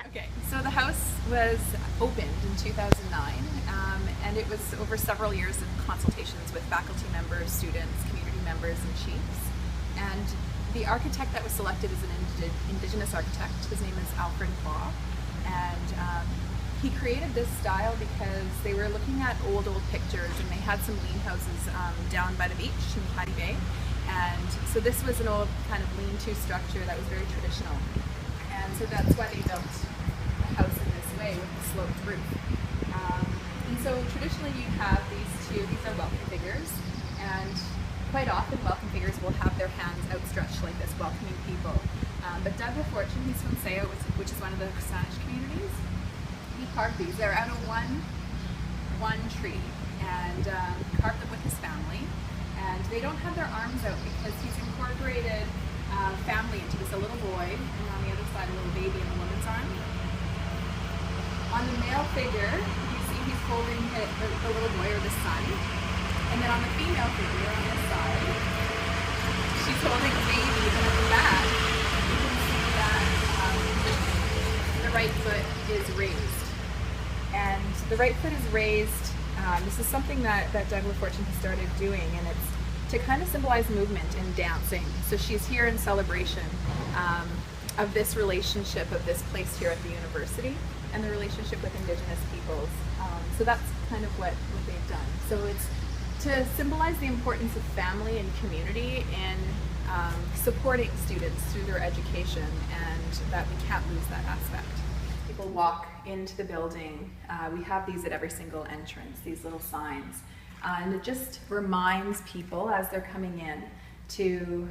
Okay, so the house was opened in 2009, and it was over several years of consultations with faculty members, students, community members, and chiefs. And the architect that was selected is an Indigenous architect. His name is Alfred Baugh, and he created this style because they were looking at old pictures, and they had some lean houses down by the beach in Patty Bay. And so this was an old kind of lean-to structure that was very traditional. And so that's why they built the house in this way with the sloped roof. And so traditionally you have these are welcome figures, and quite often welcome figures will have their hands outstretched like this, welcoming people. But Doug LaFortune, he's from Sayo, which is one of the Saanich communities. He carved these. They're out of one tree, and carved them with his family. And they don't have their arms out because he's incorporated family into this, a little boy, and on the other side a little baby in the woman's arm. On the male figure, you see he's holding the little boy or the son, and then on the female figure on this side, she's holding a baby, and at the back, you can see that the right foot is raised. And the right foot is raised. This is something that Doug LaFortune has started doing, and it's to kind of symbolize movement and dancing. So she's here in celebration of this relationship of this place here at the university and the relationship with Indigenous peoples. So that's kind of what they've done. So it's to symbolize the importance of family and community in supporting students through their education, and that we can't lose that aspect. People walk into the building. We have these at every single entrance, these little signs. And it just reminds people as they're coming in to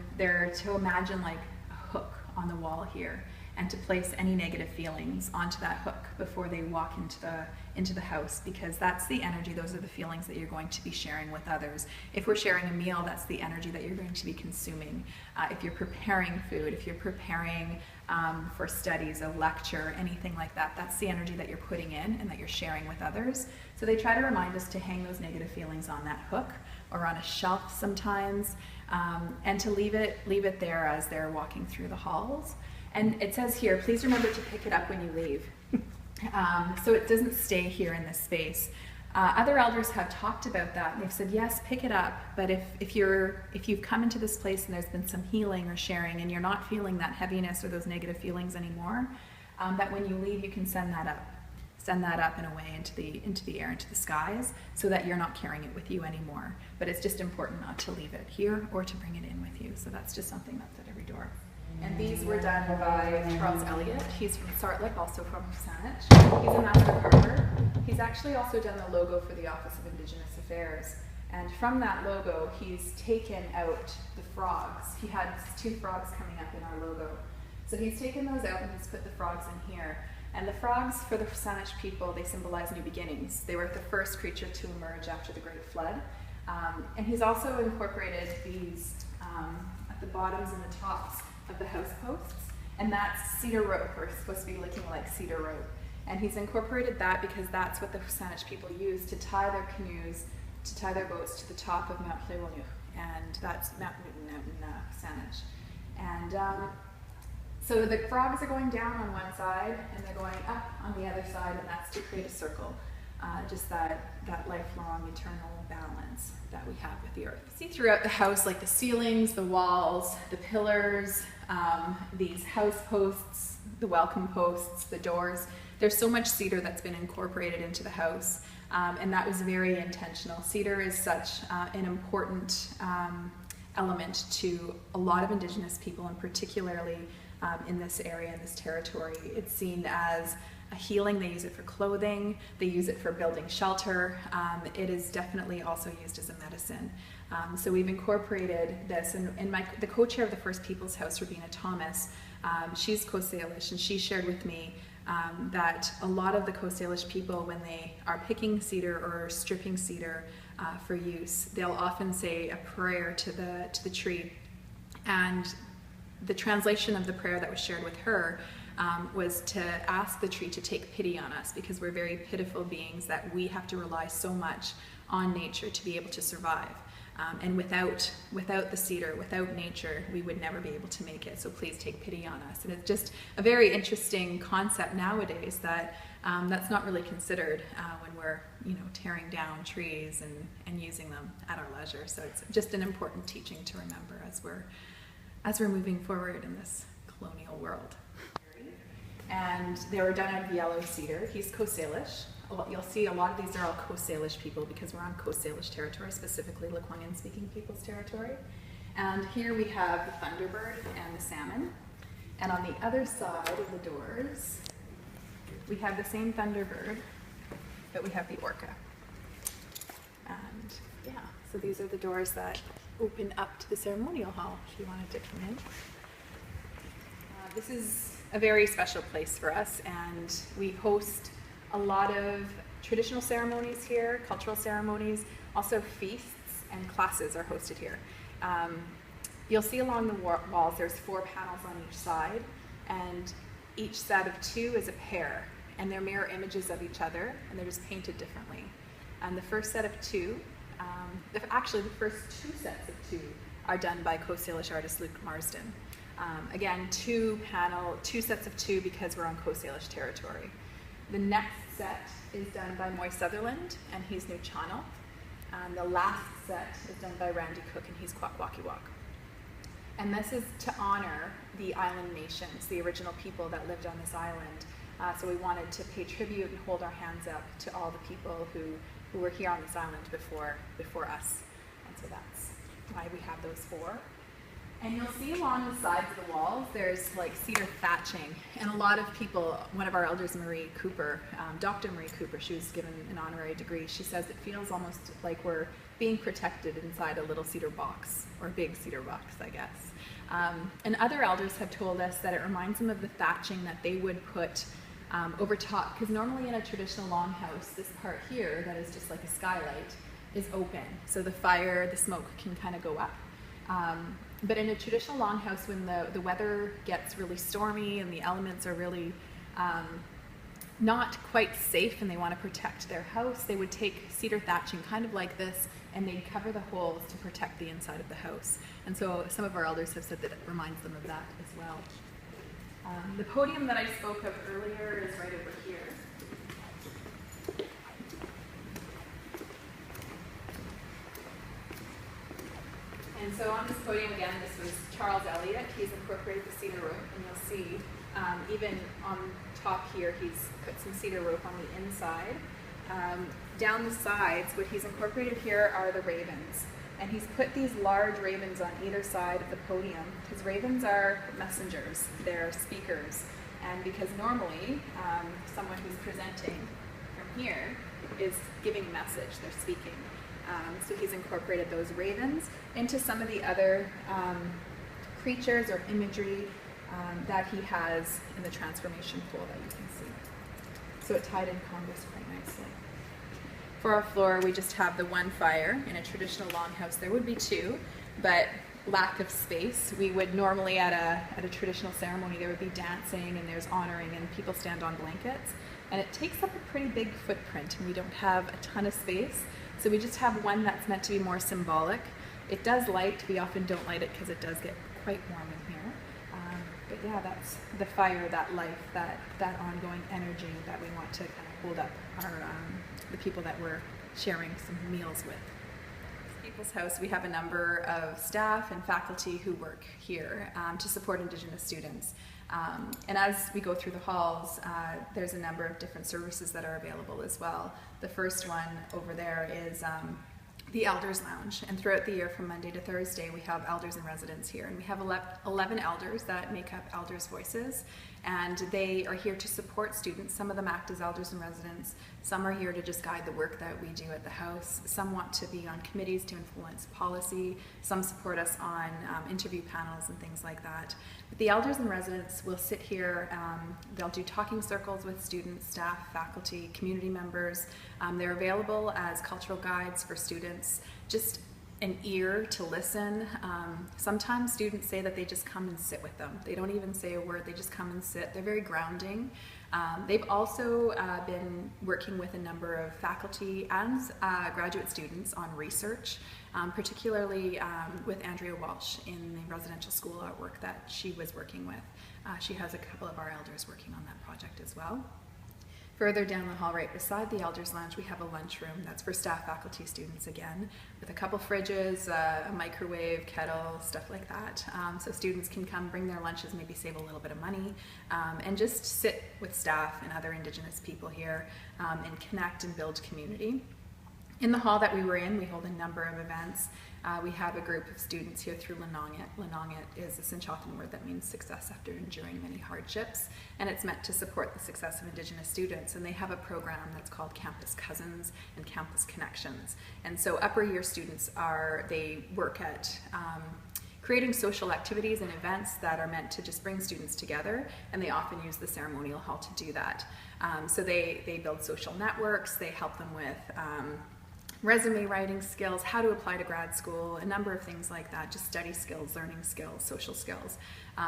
imagine like a hook on the wall here, and to place any negative feelings onto that hook before they walk into the house, because that's the energy, those are the feelings that you're going to be sharing with others. If we're sharing a meal, that's the energy that you're going to be consuming. If you're preparing food, if you're preparing for studies, a lecture, anything like that, that's the energy that you're putting in and that you're sharing with others. So they try to remind us to hang those negative feelings on that hook or on a shelf sometimes, and to leave it there as they're walking through the halls. And it says here, please remember to pick it up when you leave. So it doesn't stay here in this space. Other elders have talked about that, and they've said, yes, pick it up, but if you've come into this place and there's been some healing or sharing and you're not feeling that heaviness or those negative feelings anymore, that when you leave you can send that up. Send that up and away into the air, into the skies, so that you're not carrying it with you anymore. But it's just important not to leave it here or to bring it in with you. So that's just something that's at every door. And these were done by Charles Elliott. He's from Sartlik, also from Saanich. He's a master carver. He's actually also done the logo for the Office of Indigenous Affairs. And from that logo, he's taken out the frogs. He had 2 frogs coming up in our logo. So he's taken those out and he's put the frogs in here. And the frogs, for the Saanich people, they symbolize new beginnings. They were the first creature to emerge after the Great Flood. And he's also incorporated these at the bottoms and the tops of the house posts, and that's cedar rope, or supposed to be looking like cedar rope. And he's incorporated that because that's what the Saanich people use to tie their canoes, to tie their boats to the top of Mount Llywelyn, and that's Mount Newton out in Saanich. And so the frogs are going down on one side, and they're going up on the other side, and that's to create a circle. Just that lifelong, eternal balance that we have with the earth. See throughout the house, like the ceilings, the walls, the pillars, these house posts, the welcome posts, the doors. There's so much cedar that's been incorporated into the house, and that was very intentional. Cedar is such an important element to a lot of Indigenous people, and particularly in this area, in this territory. It's seen as a healing. They use it for clothing, they use it for building shelter. It is definitely also used as a medicine. So we've incorporated this, and the co-chair of the First Peoples House, Rabina Thomas, she's Coast Salish, and she shared with me that a lot of the Coast Salish people, when they are picking cedar or stripping cedar for use, they'll often say a prayer to the tree. And the translation of the prayer that was shared with her was to ask the tree to take pity on us, because we're very pitiful beings, that we have to rely so much on nature to be able to survive. And without the cedar, without nature, we would never be able to make it. So please take pity on us. And it's just a very interesting concept nowadays that that's not really considered when we're tearing down trees and using them at our leisure. So it's just an important teaching to remember as we're moving forward in this colonial world. And they were done out of yellow cedar. He's Coast Salish. You'll see a lot of these are all Coast Salish people because we're on Coast Salish territory, specifically Lekwungen speaking people's territory. And here we have the thunderbird and the salmon. And on the other side of the doors, we have the same thunderbird, but we have the orca. And yeah, so these are the doors that open up to the ceremonial hall if you wanted to come in. This is a very special place for us, and we host a lot of traditional ceremonies here, cultural ceremonies, also feasts and classes are hosted here. You'll see along the walls there's 4 panels on each side, and each set of 2 is a pair, and they're mirror images of each other, and they're just painted differently. And the first set of 2, actually the first 2 sets of 2 are done by Coast Salish artist Luke Marsden. Again, 2 sets of 2 because we're on Coast Salish territory. The next set is done by Moy Sutherland, and he's Nuu-chah-nulth. The last set is done by Randy Cook, and he's Kwakwaka'wakw. And this is to honor the island nations, the original people that lived on this island. So we wanted to pay tribute and hold our hands up to all the people who were here on this island before us. And so that's why we have those 4. And you'll see along the sides of the walls, there's like cedar thatching. And a lot of people, one of our elders, Marie Cooper, Dr. Marie Cooper, she was given an honorary degree. She says it feels almost like we're being protected inside a little cedar box, or a big cedar box, I guess. And other elders have told us that it reminds them of the thatching that they would put over top, because normally in a traditional longhouse, this part here, that is just like a skylight, is open. So the fire, the smoke can kind of go up. But in a traditional longhouse, when the weather gets really stormy and the elements are really not quite safe and they want to protect their house, they would take cedar thatching kind of like this, and they'd cover the holes to protect the inside of the house. And so some of our elders have said that it reminds them of that as well. The podium that I spoke of earlier is right over here. And so on this podium, again, this was Charles Elliott. He's incorporated the cedar rope, and you'll see even on top here, he's put some cedar rope on the inside. Down the sides, what he's incorporated here are the ravens. And he's put these large ravens on either side of the podium, because ravens are messengers, they're speakers. And because normally, someone who's presenting from here is giving a message, they're speaking. So he's incorporated those ravens into some of the other creatures or imagery that he has in the transformation pool that you can see. So it tied in Congress quite nicely. For our floor, we just have the 1 fire. In a traditional longhouse, there would be 2, but lack of space. We would normally at a traditional ceremony, there would be dancing and there's honoring and people stand on blankets. And it takes up a pretty big footprint, and we don't have a ton of space. So we just have 1 that's meant to be more symbolic. It does light. We often don't light it because it does get quite warm in here. But yeah, that's the fire, that life, that ongoing energy that we want to kind of hold up the people that we're sharing some meals with. People's House, we have a number of staff and faculty who work here to support Indigenous students. And as we go through the halls, there's a number of different services that are available as well. The first one over there is the Elders Lounge, and throughout the year from Monday to Thursday we have elders in residence here, and we have 11 elders that make up Elders Voices, and they are here to support students. Some of them act as elders in residence, some are here to just guide the work that we do at the house, some want to be on committees to influence policy, some support us on interview panels and things like that. But the elders in residence will sit here, they'll do talking circles with students, staff, faculty, community members. They're available as cultural guides for students, just an ear to listen. Sometimes students say that they just come and sit with them. They don't even say a word, they just come and sit. They're very grounding. They've also been working with a number of faculty and graduate students on research, particularly with Andrea Walsh in the residential school artwork that she was working with. She has a couple of our elders working on that project as well. Further down the hall, right beside the Elders Lounge, we have a lunchroom that's for staff, faculty, students again, with a couple fridges, a microwave, kettle, stuff like that. So students can come bring their lunches, maybe save a little bit of money, and just sit with staff and other Indigenous people here and connect and build community. In the hall that we were in, we hold a number of events. We have a group of students here through Lenongit. Lenongit is a Sinchothan word that means success after enduring many hardships, and it's meant to support the success of Indigenous students. And they have a program that's called Campus Cousins and Campus Connections. And so upper year students they work at creating social activities and events that are meant to just bring students together, and they often use the ceremonial hall to do that. So they build social networks, they help them with resume writing skills, how to apply to grad school, a number of things like that, just study skills, learning skills, social skills.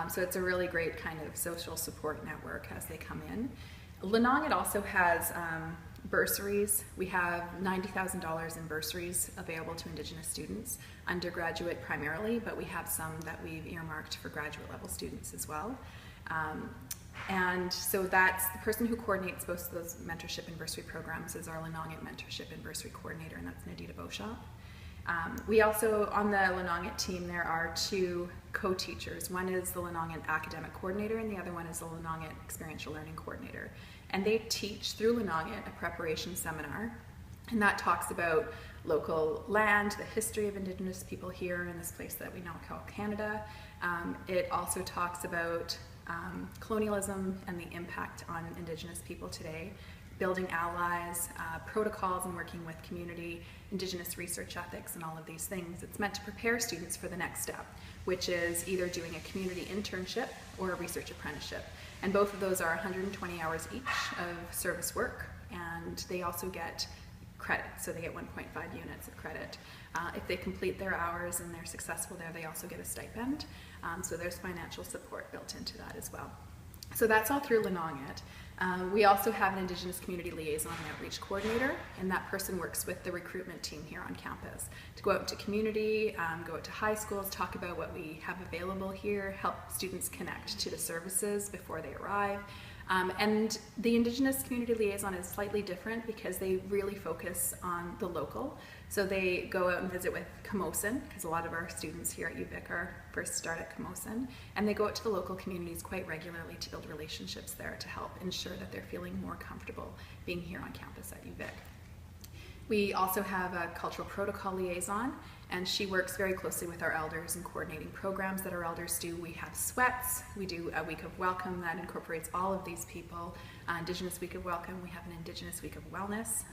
So it's a really great kind of social support network as they come in. Lenongit also has bursaries. We have $90,000 in bursaries available to Indigenous students, undergraduate primarily, but we have some that we've earmarked for graduate level students as well. And so that's the person who coordinates both of those mentorship and bursary programs is our Lenongit mentorship and bursary coordinator, and that's Nadita Beauchamp. We also, on the Lenongit team, there are two co-teachers. One is the Lenongit academic coordinator, and the other one is the Lenongit experiential learning coordinator. And they teach through Lenongit a preparation seminar, and that talks about local land, the history of Indigenous people here in this place that we now call Canada. It also talks about colonialism and the impact on Indigenous people today, building allies, protocols and working with community, Indigenous research ethics, and all of these things. It's meant to prepare students for the next step, which is either doing a community internship or a research apprenticeship. And both of those are 120 hours each of service work, and they also get credit, so they get 1.5 units of credit. If they complete their hours and they're successful there, they also get a stipend. So there's financial support built into that as well. So that's all through Lenongit. We also have an Indigenous Community Liaison and Outreach Coordinator, and that person works with the recruitment team here on campus to go out to community, go out to high schools, talk about what we have available here, help students connect to the services before they arrive. And the Indigenous Community Liaison is slightly different because they really focus on the local. So they go out and visit with Camosun, because a lot of our students here at UVic are first start at Camosun, and they go out to the local communities quite regularly to build relationships there to help ensure that they're feeling more comfortable being here on campus at UVic. We also have a cultural protocol liaison, and she works very closely with our elders in coordinating programs that our elders do. We have sweats, we do a week of welcome that incorporates all of these people, Indigenous Week of Welcome, we have an Indigenous Week of Wellness,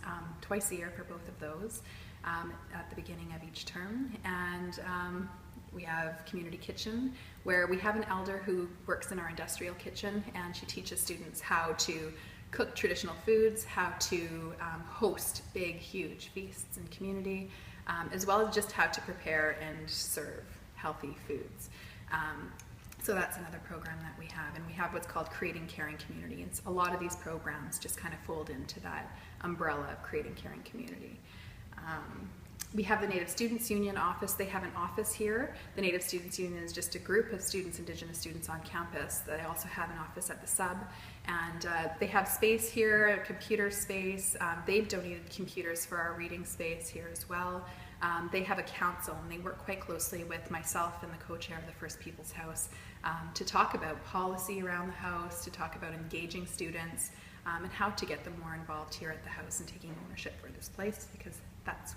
twice a year for both of those at the beginning of each term. And we have Community Kitchen, where we have an elder who works in our industrial kitchen, and she teaches students how to cook traditional foods, how to host big, huge feasts in community, as well as just how to prepare and serve healthy foods. So that's another program that we have, and we have what's called Creating Caring Community. And a lot of these programs just kind of fold into that umbrella of creating caring community. We have the Native Students Union office. They have an office here. The Native Students Union is just a group of students, Indigenous students on campus. They also have an office at the sub, and they have space here, a computer space. They've donated computers for our reading space here as well. They have a council, and they work quite closely with myself and the co-chair of the First Peoples House to talk about policy around the house, to talk about engaging students, and how to get them more involved here at the house and taking ownership for this place, because that's